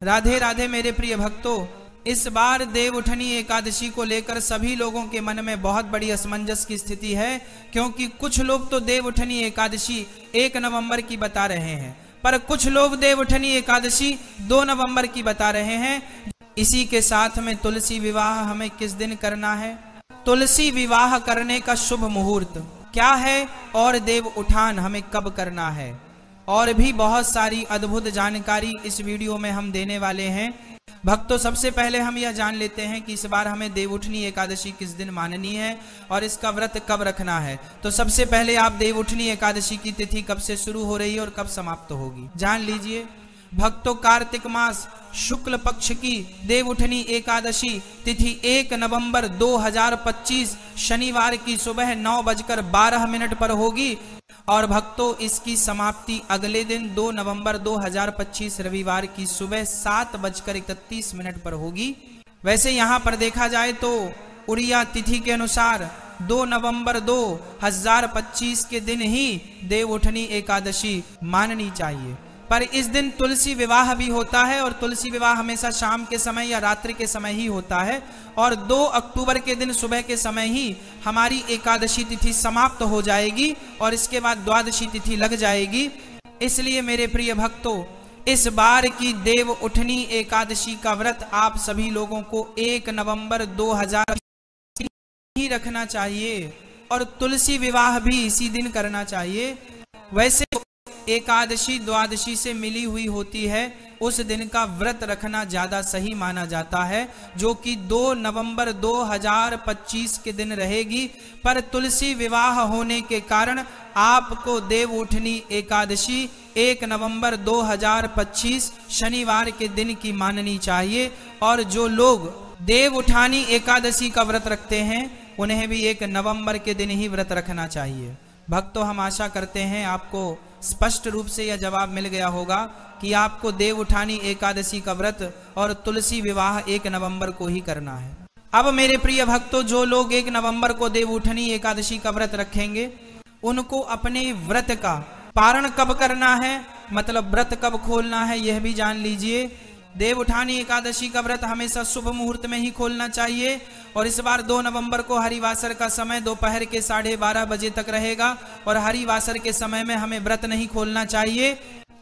राधे राधे मेरे प्रिय भक्तों, इस बार देवउठनी एकादशी को लेकर सभी लोगों के मन में बहुत बड़ी असमंजस की स्थिति है, क्योंकि कुछ लोग तो देवउठनी एकादशी 1 नवंबर की बता रहे हैं, पर कुछ लोग देवउठनी एकादशी 2 नवंबर की बता रहे हैं। इसी के साथ में तुलसी विवाह हमें किस दिन करना है, तुलसी विवाह करने का शुभ मुहूर्त क्या है और देव उठान हमें कब करना है, और भी बहुत सारी अद्भुत जानकारी इस वीडियो में हम देने वाले हैं। भक्तों, सबसे पहले हम यह जान लेते हैं कि इस बार हमें देवउठनी एकादशी किस दिन माननी है और इसका व्रत कब रखना है। तो सबसे पहले आप देवउठनी एकादशी की तिथि कब से शुरू हो रही है और कब समाप्त होगी जान लीजिए। भक्तों, कार्तिक मास शुक्ल पक्ष की देवउठनी एकादशी तिथि 1 नवंबर 2025 शनिवार की सुबह 9:12 पर होगी, और भक्तों इसकी समाप्ति अगले दिन 2 नवंबर 2025 रविवार की सुबह 7:31 पर होगी। वैसे यहाँ पर देखा जाए तो उड़िया तिथि के अनुसार 2 नवंबर 2025 के दिन ही देवउठनी एकादशी माननी चाहिए, पर इस दिन तुलसी विवाह भी होता है, और तुलसी विवाह हमेशा शाम के समय या रात्रि के समय ही होता है, और 2 अक्टूबर के दिन सुबह के समय ही हमारी एकादशी तिथि समाप्त हो जाएगी और इसके बाद द्वादशी तिथि लग जाएगी। इसलिए मेरे प्रिय भक्तों, इस बार की देवउठनी एकादशी का व्रत आप सभी लोगों को 1 नवंबर 2025 ही रखना चाहिए, और तुलसी विवाह भी इसी दिन करना चाहिए। वैसे एकादशी द्वादशी से मिली हुई होती है, उस दिन का व्रत रखना ज्यादा सही माना जाता है, जो कि 2 नवंबर 2025 के दिन रहेगी, पर तुलसी विवाह होने के कारण आपको देवउठनी एकादशी 1 नवंबर 2025 शनिवार के दिन की माननी चाहिए। और जो लोग देवउठानी एकादशी का व्रत रखते हैं उन्हें भी 1 नवंबर के दिन ही व्रत रखना चाहिए। भक्तों, हम आशा करते हैं आपको स्पष्ट रूप से यह जवाब मिल गया होगा कि आपको देवउठानी एकादशी का व्रत और तुलसी विवाह 1 नवंबर को ही करना है। अब मेरे प्रिय भक्तों, जो लोग 1 नवंबर को देवउठनी एकादशी का व्रत रखेंगे उनको अपने व्रत का पारण कब करना है, मतलब व्रत कब खोलना है, यह भी जान लीजिए। देवउठानी एकादशी का व्रत हमेशा शुभ मुहूर्त में ही खोलना चाहिए, और इस बार 2 नवंबर को हरिवासर का समय दोपहर के 12:30 बजे तक रहेगा, और हरिवासर के समय में हमें व्रत नहीं खोलना चाहिए।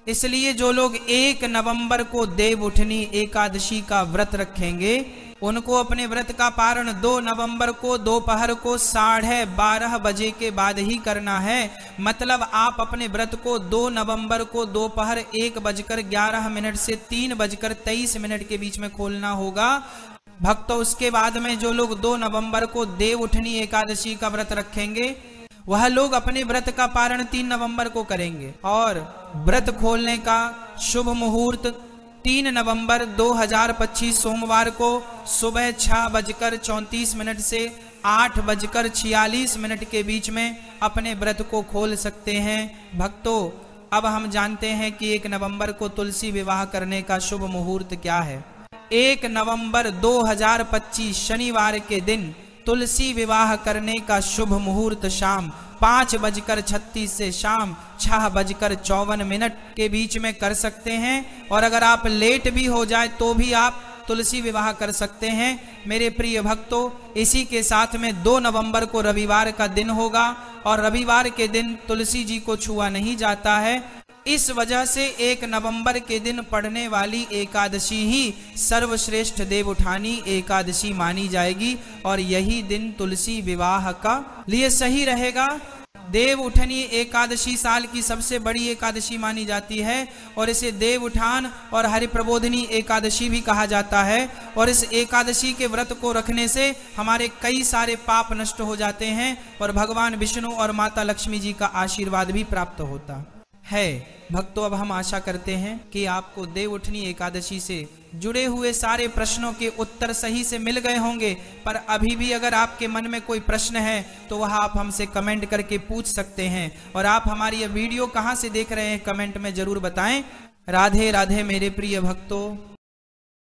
इसलिए जो लोग 1 नवंबर को देवउठनी एकादशी का व्रत रखेंगे उनको अपने व्रत का पारण 2 नवंबर को दोपहर को 12:30 बजे के बाद ही करना है। मतलब आप अपने व्रत को 2 नवंबर को दोपहर 1:11 से 3:23 के बीच में खोलना होगा। भक्तों, उसके बाद में जो लोग 2 नवंबर को देवउठनी एकादशी का व्रत रखेंगे वह लोग अपने व्रत का पारण 3 नवंबर को करेंगे, और व्रत खोलने का शुभ मुहूर्त 3 नवंबर 2025 सोमवार को सुबह 6:34 से 8:46 के बीच में अपने व्रत को खोल सकते हैं। भक्तों, अब हम जानते हैं कि 1 नवंबर को तुलसी विवाह करने का शुभ मुहूर्त क्या है। 1 नवंबर 2025 शनिवार के दिन तुलसी विवाह करने का शुभ मुहूर्त शाम 5:36 से शाम 6:54 के बीच में कर सकते हैं, और अगर आप लेट भी हो जाए तो भी आप तुलसी विवाह कर सकते हैं। मेरे प्रिय भक्तों, इसी के साथ में 2 नवंबर को रविवार का दिन होगा, और रविवार के दिन तुलसी जी को छुआ नहीं जाता है। इस वजह से 1 नवंबर के दिन पढ़ने वाली एकादशी ही सर्वश्रेष्ठ देवउठानी एकादशी मानी जाएगी, और यही दिन तुलसी विवाह का लिए सही रहेगा। देवउठनी एकादशी साल की सबसे बड़ी एकादशी मानी जाती है, और इसे देवउठान और हरिप्रबोधिनी एकादशी भी कहा जाता है, और इस एकादशी के व्रत को रखने से हमारे कई सारे पाप नष्ट हो जाते हैं, और भगवान विष्णु और माता लक्ष्मी जी का आशीर्वाद भी प्राप्त होता है। भक्तों, अब हम आशा करते हैं कि आपको देवउठनी एकादशी से जुड़े हुए सारे प्रश्नों के उत्तर सही से मिल गए होंगे, पर अभी भी अगर आपके मन में कोई प्रश्न है तो वह आप हमसे कमेंट करके पूछ सकते हैं, और आप हमारी यह वीडियो कहां से देख रहे हैं कमेंट में जरूर बताएं। राधे राधे मेरे प्रिय भक्तों।